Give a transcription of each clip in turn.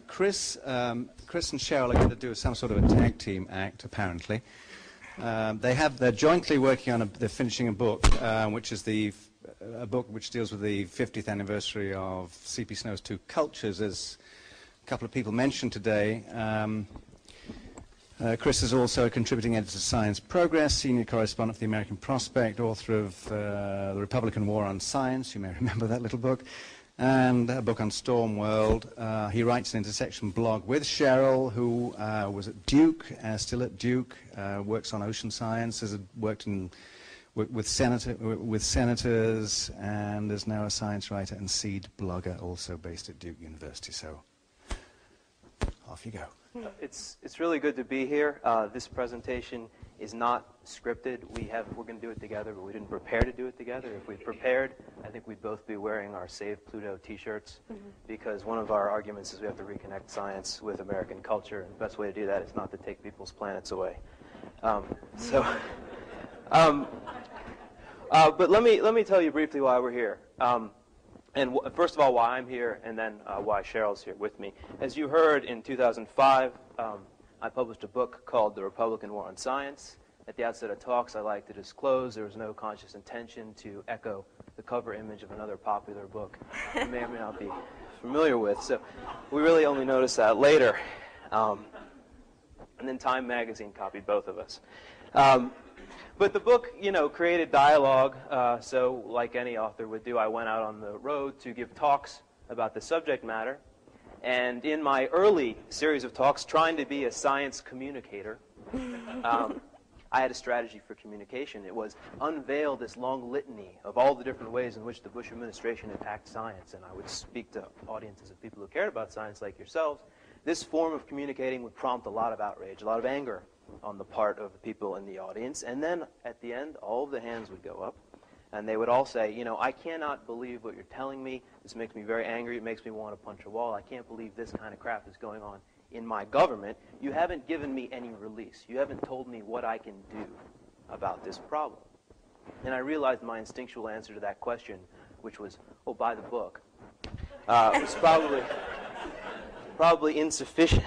Chris and Sheril are going to do some sort of a tag team act, apparently. They're jointly working on they're finishing a book, which is a book which deals with the 50th anniversary of C.P. Snow's Two Cultures, as a couple of people mentioned today. Chris is also a contributing editor to Science Progress, senior correspondent for the American Prospect, author of The Republican War on Science, you may remember that little book, and a book on Storm World. He writes an Intersection blog with Sheril, who was at Duke, still at Duke, works on ocean science, has worked with senators, and is now a science writer and seed blogger, also based at Duke University. So, off you go. It's really good to be here. This presentation is not scripted. We're going to do it together, but we didn't prepare to do it together. If we'd prepared, I think we'd both be wearing our Save Pluto T-shirts, because one of our arguments is we have to reconnect science with American culture, and the best way to do that is not to take people's planets away. But let me tell you briefly why we're here. And first of all, why I'm here, and then why Sheril's here with me. As you heard, in 2005, I published a book called The Republican War on Science. At the outset of talks, I like to disclose there was no conscious intention to echo the cover image of another popular book you may or may not be familiar with. So we really only noticed that later. And then Time magazine copied both of us. But the book, created dialogue, so like any author would do, I went out on the road to give talks about the subject matter. And in my early series of talks, trying to be a science communicator, I had a strategy for communication. It was unveil this long litany of all the different ways in which the Bush administration attacked science. And I would speak to audiences of people who cared about science like yourselves. This form of communicating would prompt a lot of outrage, a lot of anger on the part of the people in the audience. And then at the end, all of the hands would go up, and they would all say, I cannot believe what you're telling me. This makes me very angry. It makes me want to punch a wall. I can't believe this kind of crap is going on in my government. You haven't given me any release. You haven't told me what I can do about this problem. And I realized my instinctual answer to that question, which was, buy the book, was probably insufficient.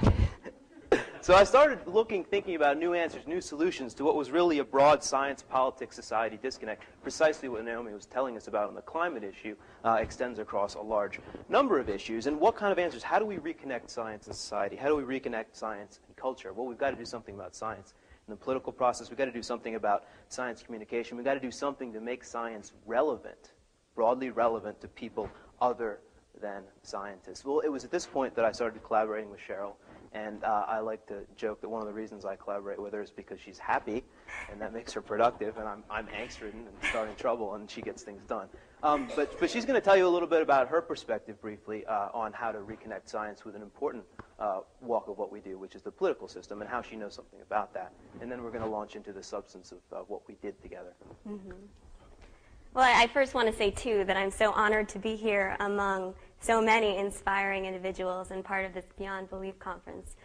So I started thinking about new answers, new solutions to what was really a broad science, politics, society disconnect. Precisely what Naomi was telling us about on the climate issue extends across a large number of issues. And what kind of answers? How do we reconnect science and society? How do we reconnect science and culture? Well, we've got to do something about science in the political process. We've got to do something about science communication. We've got to do something to make science relevant, broadly relevant to people other than scientists. Well, it was at this point that I started collaborating with Sheril. And I like to joke that one of the reasons I collaborate with her is because she's happy, and that makes her productive, and I'm angst-ridden and starting trouble, and she gets things done. But she's going to tell you a little bit about her perspective briefly on how to reconnect science with an important walk of what we do, which is the political system, and how she knows something about that. And then we're going to launch into the substance of what we did together. Mm-hmm. Well, I first want to say, too, that I'm so honored to be here among so many inspiring individuals and part of this Beyond Belief conference.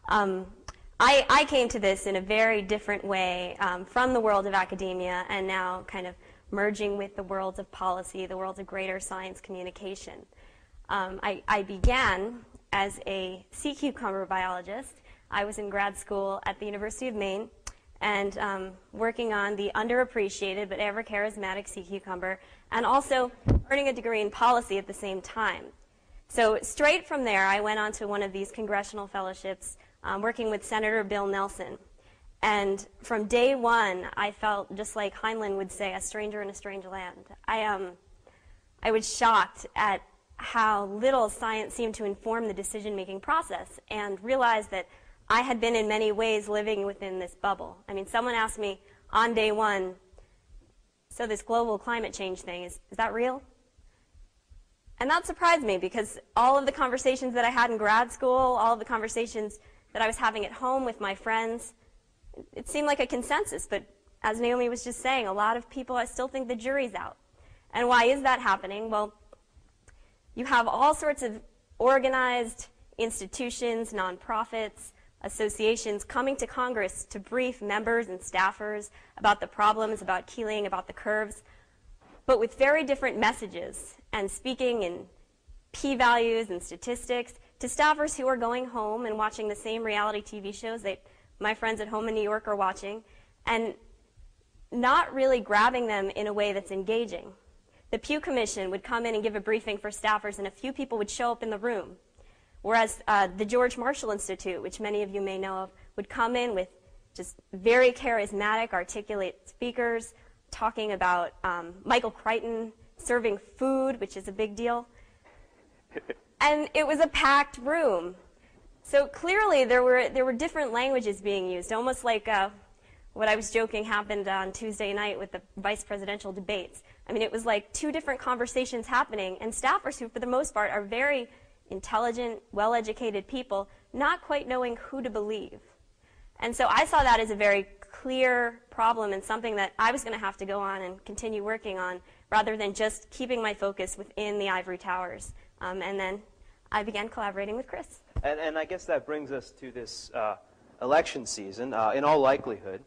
I came to this in a very different way from the world of academia, and now kind of merging with the worlds of policy, the worlds of greater science communication. I began as a sea cucumber biologist. I was in grad school at the University of Maine, and working on the underappreciated but ever charismatic sea cucumber, and also earning a degree in policy at the same time. So straight from there, I went on to one of these congressional fellowships, working with Senator Bill Nelson. And from day one, I felt, just like Heinlein would say, a stranger in a strange land. I was shocked at how little science seemed to inform the decision-making process, and realized that I had been in many ways living within this bubble. I mean, someone asked me on day one, so this global climate change thing, is that real? And that surprised me, because all of the conversations that I had in grad school, all of the conversations that I was having at home with my friends, it seemed like a consensus. But as Naomi was just saying, a lot of people, I still think the jury's out. And why is that happening? Well, you have all sorts of organized institutions, nonprofits, associations coming to Congress to brief members and staffers about the problems, about Keeling, about the curves, but with very different messages, and speaking in p-values and statistics, to staffers who are going home and watching the same reality TV shows that my friends at home in New York are watching, and not really grabbing them in a way that's engaging. The Pew Commission would come in and give a briefing for staffers, and a few people would show up in the room. Whereas the George Marshall Institute, which many of you may know of, would come in with just very charismatic, articulate speakers, talking about Michael Crichton serving food, which is a big deal. And it was a packed room. So clearly there were different languages being used, almost like what I was joking happened on Tuesday night with the vice presidential debates. I mean, it was like two different conversations happening, and staffers who, for the most part, are very intelligent, well-educated people, not quite knowing who to believe. And so I saw that as a very clear problem and something that I was going to have to go on and continue working on, rather than just keeping my focus within the ivory towers. And then I began collaborating with Chris. And I guess that brings us to this election season. In all likelihood,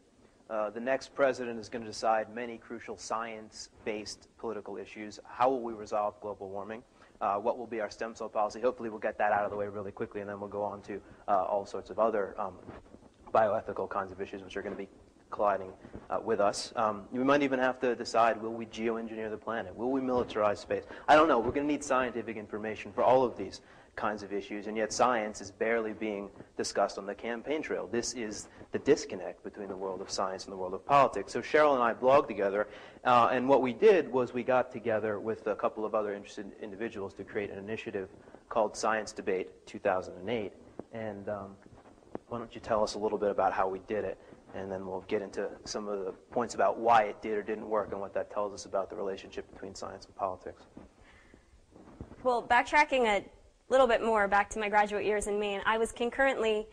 the next president is going to decide many crucial science-based political issues. How will we resolve global warming? What will be our stem cell policy? Hopefully we'll get that out of the way really quickly, and then we'll go on to all sorts of other bioethical kinds of issues which are going to be colliding with us. We might even have to decide, will we geoengineer the planet? Will we militarize space? I don't know. We're going to need scientific information for all of these kinds of issues, and yet science is barely being discussed on the campaign trail. This is the disconnect between the world of science and the world of politics. So Sheril and I blogged together, and what we did was we got together with a couple of other interested individuals to create an initiative called Science Debate 2008. And why don't you tell us a little bit about how we did it, and then we'll get into some of the points about why it did or didn't work and what that tells us about the relationship between science and politics. Well, backtracking a little bit more back to my graduate years in Maine, I was concurrently,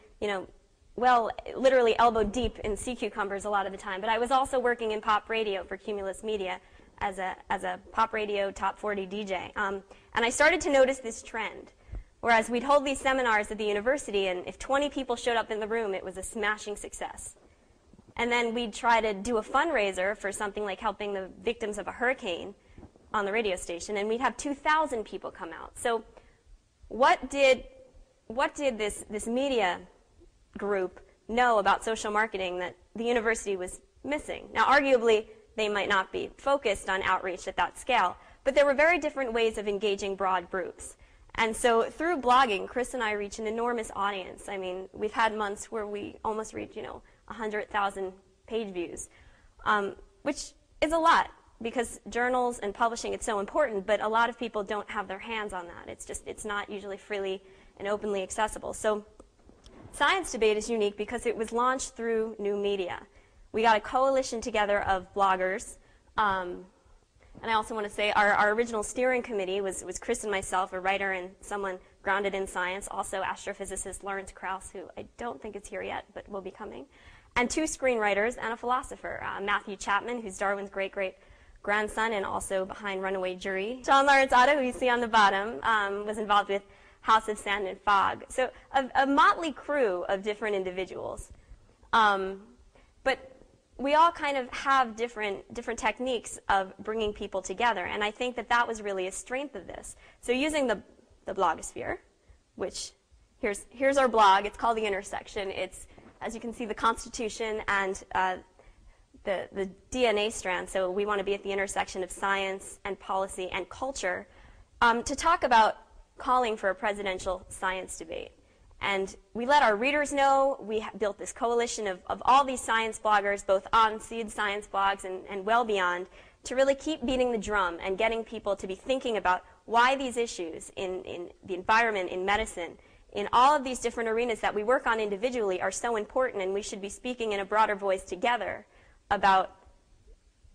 literally elbow deep in sea cucumbers a lot of the time, but I was also working in pop radio for Cumulus Media as a pop radio top 40 DJ. And I started to notice this trend, whereas we'd hold these seminars at the university, and if 20 people showed up in the room, it was a smashing success. And then we'd try to do a fundraiser for something like helping the victims of a hurricane on the radio station, and we'd have 2,000 people come out. So what did this media group know about social marketing that the university was missing? Now, arguably, they might not be focused on outreach at that scale, but there were very different ways of engaging broad groups. And so through blogging, Chris and I reach an enormous audience. I mean, we've had months where we almost reach, 100,000 page views, which is a lot, because journals and publishing, it's so important, but a lot of people don't have their hands on that. It's not usually freely and openly accessible. So Science Debate is unique because it was launched through new media. We got a coalition together of bloggers, and I also want to say our original steering committee was Chris and myself, a writer and someone grounded in science, also astrophysicist Lawrence Krauss, who I don't think is here yet, but will be coming, and two screenwriters and a philosopher, Matthew Chapman, who's Darwin's great-great-grandson and also behind Runaway Jury. Sean Lawrence Otto, who you see on the bottom, was involved with House of Sand and Fog. So a motley crew of different individuals. But we all kind of have different techniques of bringing people together, and I think that was really a strength of this. So using the blogosphere, which here's our blog. It's called The Intersection. It's, as you can see, the Constitution and the DNA strand. So we want to be at the intersection of science and policy and culture to talk about calling for a presidential science debate. And we let our readers know. We built this coalition of all these science bloggers, both on Seed science blogs and well beyond, to really keep beating the drum and getting people to be thinking about why these issues in the environment, in medicine, in all of these different arenas that we work on individually are so important, and we should be speaking in a broader voice together about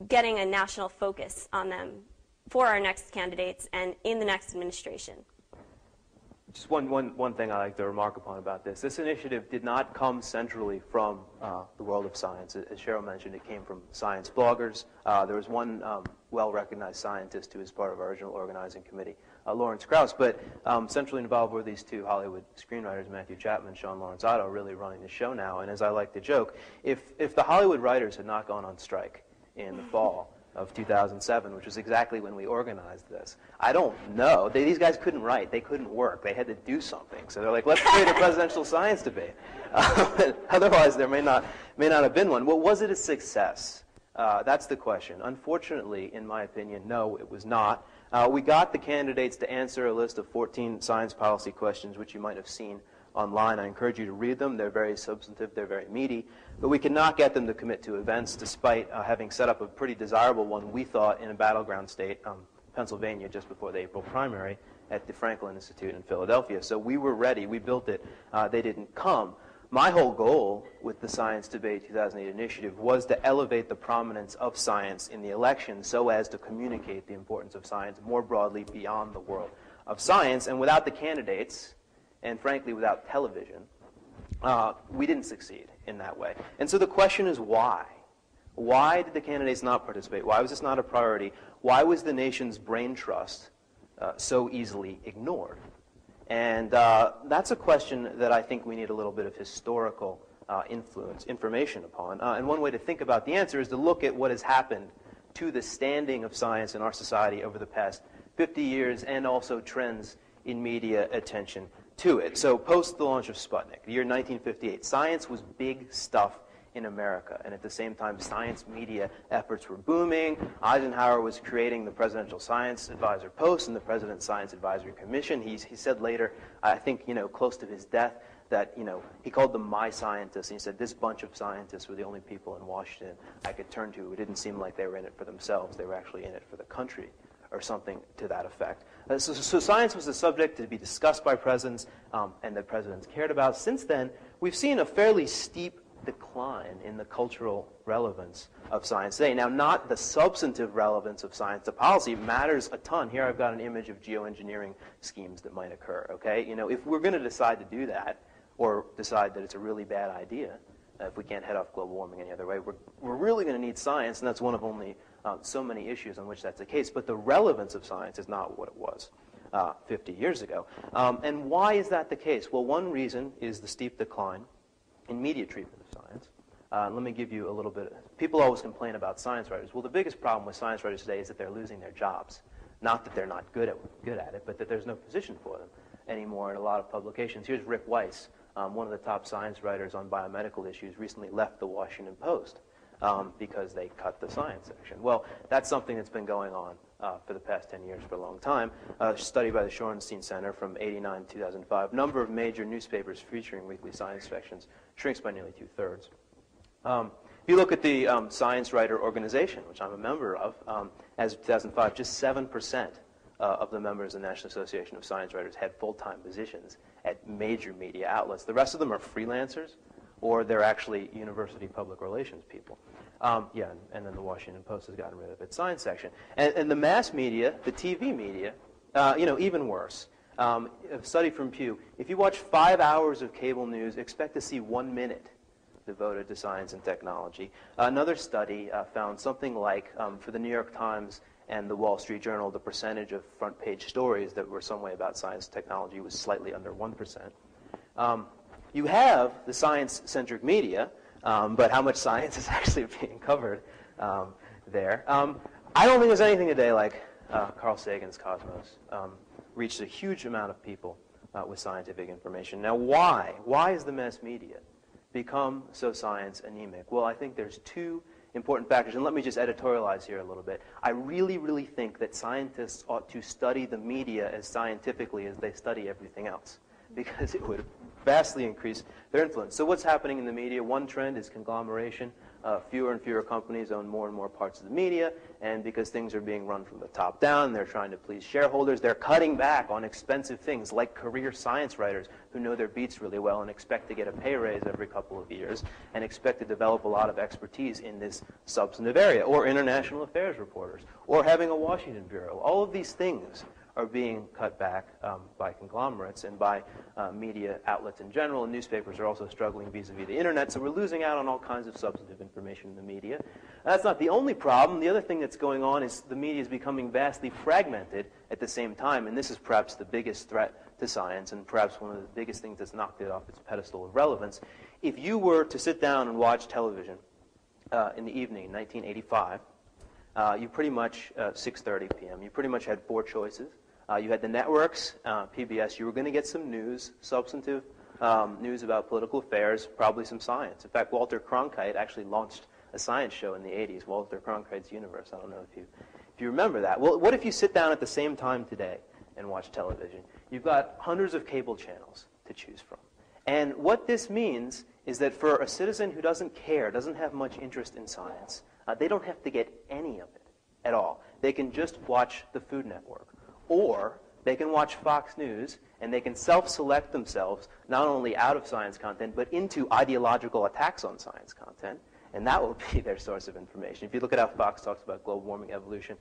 getting a national focus on them for our next candidates and in the next administration. Just one thing I like to remark upon about this. This initiative did not come centrally from the world of science. As Sheril mentioned, it came from science bloggers. There was one well-recognized scientist who was part of our original organizing committee, Lawrence Krauss. But centrally involved were these two Hollywood screenwriters, Matthew Chapman and Sean Lawrence Otto, really running the show now. And as I like to joke, if the Hollywood writers had not gone on strike in the fall, of 2007, which was exactly when we organized this. I don't know. These guys couldn't write. They couldn't work. They had to do something. So they're like, let's create a presidential science debate. Otherwise, there may not have been one. Well, was it a success? That's the question. Unfortunately, in my opinion, no, it was not. We got the candidates to answer a list of 14 science policy questions, which you might have seen online. I encourage you to read them. They're very substantive. They're very meaty. But we could not get them to commit to events, despite having set up a pretty desirable one, we thought, in a battleground state, Pennsylvania, just before the April primary, at the Franklin Institute in Philadelphia. So we were ready. We built it. They didn't come. My whole goal with the Science Debate 2008 initiative was to elevate the prominence of science in the election so as to communicate the importance of science more broadly beyond the world of science. And without the candidates, and frankly without television, we didn't succeed in that way. And so the question is why? Why did the candidates not participate? Why was this not a priority? Why was the nation's brain trust so easily ignored? And that's a question that I think we need a little bit of historical information upon. And one way to think about the answer is to look at what has happened to the standing of science in our society over the past 50 years and also trends in media attention to it. So post the launch of Sputnik, the year 1958, science was big stuff in America. And at the same time, science media efforts were booming. Eisenhower was creating the Presidential Science Advisor Post and the President's Science Advisory Commission. He said later, I think, close to his death, that, he called them my scientists. And he said, this bunch of scientists were the only people in Washington I could turn to who didn't seem like they were in it for themselves. They were actually in it for the country, or something to that effect. So science was a subject to be discussed by presidents and that presidents cared about. Since then, we've seen a fairly steep decline in the cultural relevance of science today. Now, not the substantive relevance of science to policy matters a ton. Here I've got an image of geoengineering schemes that might occur, okay? If we're going to decide to do that, or decide that it's a really bad idea, if we can't head off global warming any other way, we're really going to need science, and that's one of only so many issues on which that's the case. But the relevance of science is not what it was 50 years ago. And why is that the case? Well, one reason is the steep decline in media treatment of science. Let me give you a little bit. People always complain about science writers. Well, the biggest problem with science writers today is that they're losing their jobs. Not that they're not good at it, but that there's no position for them anymore in a lot of publications. Here's Rick Weiss, one of the top science writers on biomedical issues, recently left the Washington Post because they cut the science section. Well, that's something that's been going on for the past 10 years for a long time. A study by the Shorenstein Center from 89 to 2005. Number of major newspapers featuring weekly science sections shrinks by nearly 2/3. If you look at the Science Writer Organization, which I'm a member of, as of 2005, just 7% of the members of the National Association of Science Writers had full-time positions at major media outlets. The rest of them are freelancers, or they're actually university public relations people. And then the Washington Post has gotten rid of its science section. And the mass media, the TV media, even worse. A study from Pew, if you watch 5 hours of cable news, expect to see 1 minute devoted to science and technology. Another study found something like, for the New York Times and the Wall Street Journal, the percentage of front-page stories that were some way about science and technology was slightly under 1%. You have the science-centric media, but how much science is actually being covered there? I don't think there's anything today like Carl Sagan's Cosmos. Reached a huge amount of people with scientific information. Now, why? Why is the mass media become so science anemic? Well, I think there's two important factors, and let me just editorialize here a little bit. I really, really think that scientists ought to study the media as scientifically as they study everything else, because it would vastly increase their influence. So what's happening in the media? One trend is conglomeration. Fewer and fewer companies own more and more parts of the media, and because things are being run from the top down, they're trying to please shareholders. They're cutting back on expensive things like career science writers who know their beats really well and expect to get a pay raise every couple of years and expect to develop a lot of expertise in this substantive area, or international affairs reporters, or having a Washington bureau. All of these things are being cut back by conglomerates and by media outlets in general, and newspapers are also struggling vis-a-vis the internet, so we're losing out on all kinds of substantive information in the media. That's not the only problem. The other thing that's going on is the media is becoming vastly fragmented at the same time, and this is perhaps the biggest threat to science and perhaps one of the biggest things that's knocked it off its pedestal of relevance. If you were to sit down and watch television in the evening in 1985, you pretty much, 6:30 p.m., you pretty much had four choices. You had the networks, PBS, you were going to get some news, substantive news about political affairs, probably some science. In fact, Walter Cronkite actually launched a science show in the 80s, Walter Cronkite's Universe. I don't know if you remember that. Well, what if you sit down at the same time today and watch television? You've got hundreds of cable channels to choose from. And what this means is that for a citizen who doesn't care, doesn't have much interest in science, they don't have to get any of it at all. They can just watch the Food Network. Or they can watch Fox News, and they can self-select themselves not only out of science content, but into ideological attacks on science content. And that will be their source of information. If you look at how Fox talks about global warming, evolution,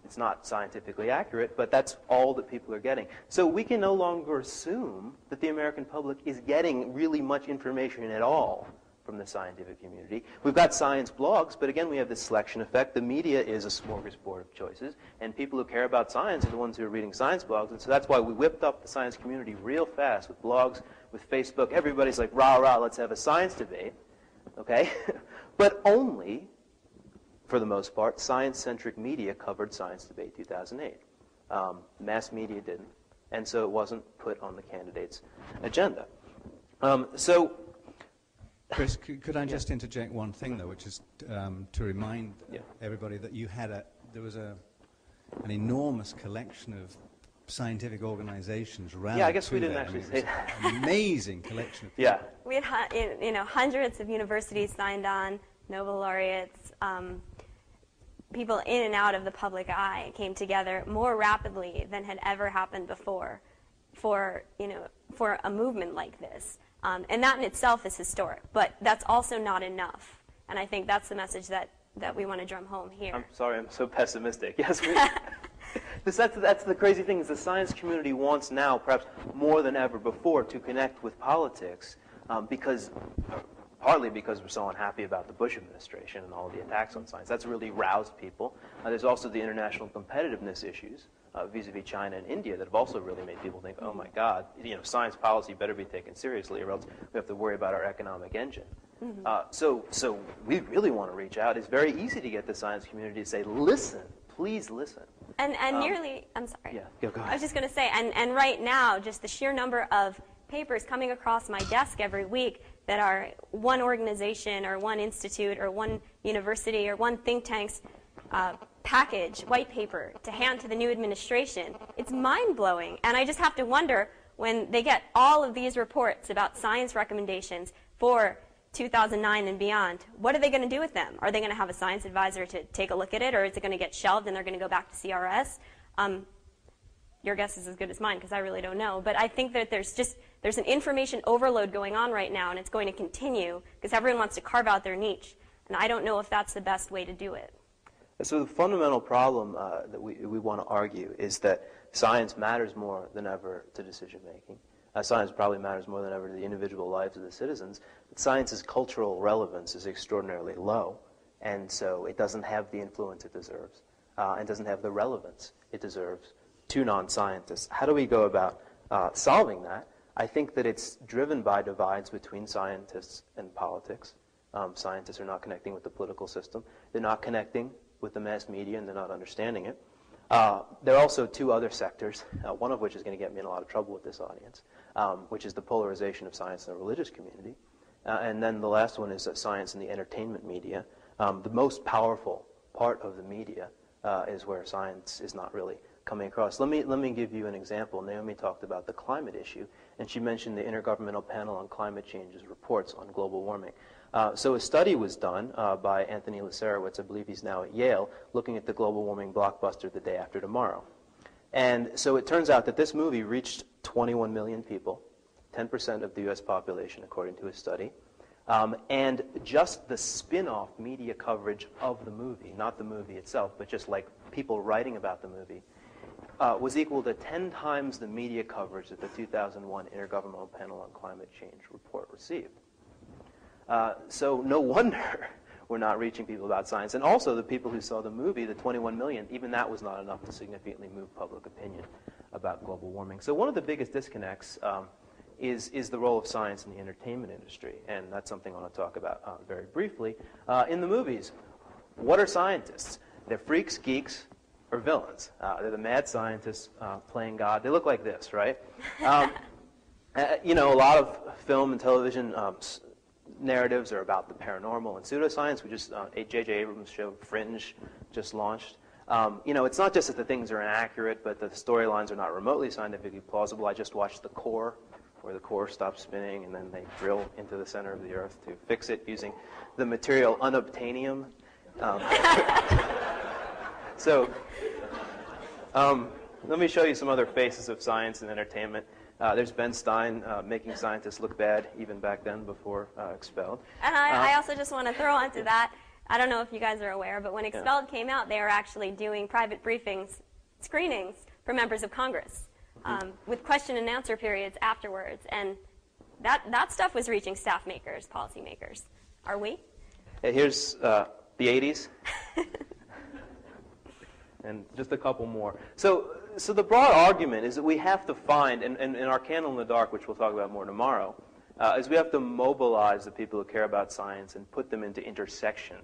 it's not scientifically accurate, but that's all that people are getting. So we can no longer assume that the American public is getting really much information at all from the scientific community. We've got science blogs, but again, we have this selection effect. The media is a smorgasbord of choices, and people who care about science are the ones who are reading science blogs, and so that's why we whipped up the science community real fast with blogs, with Facebook. Everybody's like, rah, rah, let's have a science debate, okay? But only, for the most part, science-centric media covered Science Debate 2008. Mass media didn't, and so it wasn't put on the candidate's agenda. Chris, could I just interject one thing, though, which is to remind everybody that there was an enormous collection of scientific organizations rallied. Yeah, I guess we didn't actually say that. Amazing collection. Yeah. We had, hundreds of universities signed on, Nobel laureates, people in and out of the public eye came together more rapidly than had ever happened before for a movement like this. And that in itself is historic, but that's also not enough. And I think that's the message that we want to drum home here. I'm sorry, I'm so pessimistic. Yes, that's the crazy thing is the science community wants now, perhaps more than ever before, to connect with politics partly because we're so unhappy about the Bush administration and all the attacks on science. That's really roused people. There's also the international competitiveness issues vis-a-vis China and India that have also really made people think, oh my God, science policy better be taken seriously or else we have to worry about our economic engine. Mm-hmm. So we really want to reach out. It's very easy to get the science community to say, listen, please listen. And nearly, I'm sorry. Yeah, go ahead. I was just going to say, and right now, just the sheer number of papers coming across my desk every week that are one organization or one institute or one university or one think tank's package, white paper, to hand to the new administration. It's mind-blowing. And I just have to wonder, when they get all of these reports about science recommendations for 2009 and beyond, what are they going to do with them? Are they going to have a science advisor to take a look at it, or is it going to get shelved and they're going to go back to CRS? Your guess is as good as mine, because I really don't know. But I think that there's an information overload going on right now, and it's going to continue because everyone wants to carve out their niche. And I don't know if that's the best way to do it. So the fundamental problem that we want to argue is that science matters more than ever to decision-making. Science probably matters more than ever to the individual lives of the citizens. But science's cultural relevance is extraordinarily low, and so it doesn't have the influence it deserves, and doesn't have the relevance it deserves to non-scientists. How do we go about solving that? I think that it's driven by divides between scientists and politics. Scientists are not connecting with the political system. They're not connecting with the mass media, and they're not understanding it. There are also two other sectors, one of which is going to get me in a lot of trouble with this audience, which is the polarization of science in the religious community. And then the last one is science in the entertainment media. The most powerful part of the media is where science is not really coming across. Let me give you an example. Naomi talked about the climate issue, and she mentioned the Intergovernmental Panel on Climate Change's reports on global warming. So a study was done by Anthony Leserowitz, I believe he's now at Yale, looking at the global warming blockbuster The Day After Tomorrow. And so it turns out that this movie reached 21 million people, 10% of the U.S. population, according to his study. And just the spin-off media coverage of the movie, not the movie itself, but just like people writing about the movie, was equal to 10 times the media coverage that the 2001 Intergovernmental Panel on Climate Change report received. So no wonder we're not reaching people about science. And also the people who saw the movie, the 21 million, even that was not enough to significantly move public opinion about global warming. So one of the biggest disconnects is the role of science in the entertainment industry. And that's something I want to talk about very briefly. In the movies, what are scientists? They're freaks, geeks, or villains. They're the mad scientists playing God. They look like this, right? You know, a lot of film and television narratives are about the paranormal and pseudoscience. We just, J.J. Abrams' show Fringe just launched. You know, it's not just that the things are inaccurate, but the storylines are not remotely scientifically plausible. I just watched The Core, where the core stops spinning and then they drill into the center of the Earth to fix it using the material unobtainium. So, let me show you some other faces of science and entertainment. There's Ben Stein making scientists look bad even back then before Expelled. And I also just want to throw onto that, I don't know if you guys are aware, but when Expelled came out, they were actually doing private briefings, screenings for members of Congress with question and answer periods afterwards. And that stuff was reaching staff makers, policy makers. Are we? Hey, here's the 80s. And just a couple more. So the broad argument is that we have to find, and in our Candle in the Dark, which we'll talk about more tomorrow, is we have to mobilize the people who care about science and put them into intersection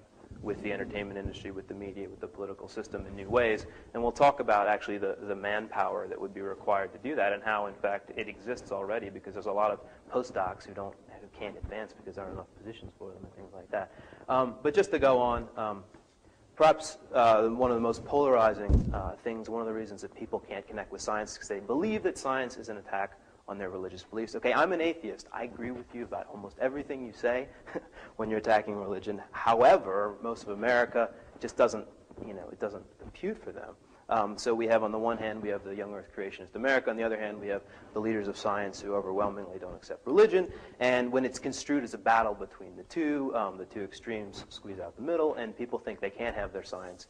with the entertainment industry, with the media, with the political system in new ways. And we'll talk about actually the manpower that would be required to do that and how, in fact, it exists already because there's a lot of postdocs who can't advance because there aren't enough positions for them and things like that. But just to go on, perhaps one of the most polarizing things, one of the reasons that people can't connect with science is because they believe that science is an attack on their religious beliefs. Okay, I'm an atheist. I agree with you about almost everything you say when you're attacking religion. However, most of America just doesn't, it doesn't compute for them. So we have, on the one hand, we have the young earth creationist America. On the other hand, we have the leaders of science who overwhelmingly don't accept religion. And when it's construed as a battle between the two extremes squeeze out the middle, and people think they can't have their science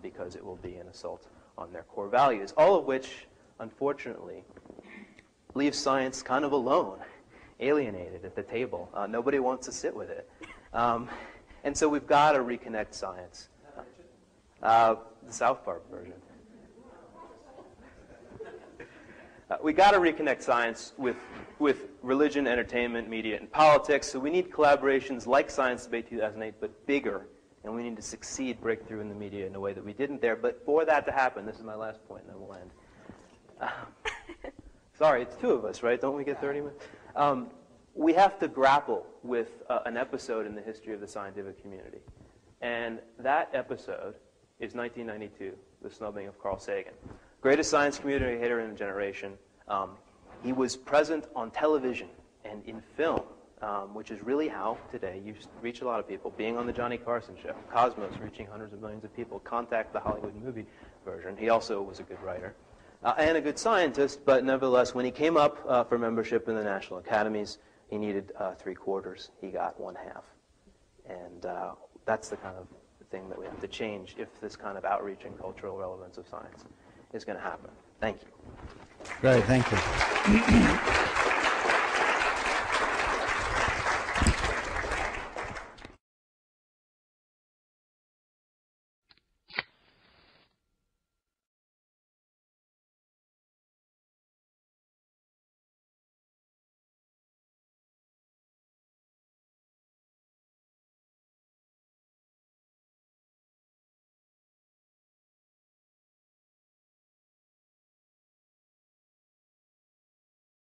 because it will be an assault on their core values, all of which, unfortunately, leaves science kind of alone, alienated at the table. Nobody wants to sit with it. And so we've got to reconnect science. The South Park version. We got to reconnect science with religion, entertainment, media, and politics. So we need collaborations like Science Debate 2008, but bigger. And we need to succeed, break through in the media in a way that we didn't there. But for that to happen, this is my last point, and then we'll end. Sorry, it's two of us, right? Don't we get 30 minutes? We have to grapple with an episode in the history of the scientific community. And that episode is 1992, the snubbing of Carl Sagan. Greatest science communicator in a generation. He was present on television and in film, which is really how today you reach a lot of people. Being on the Johnny Carson show, Cosmos reaching hundreds of millions of people, Contact, the Hollywood movie version. He also was a good writer. And a good scientist, but nevertheless, when he came up for membership in the National Academies, he needed 3/4. He got 1/2. And that's the kind of thing that we have to change if this kind of outreach and cultural relevance of science is going to happen. Thank you. Great, thank you.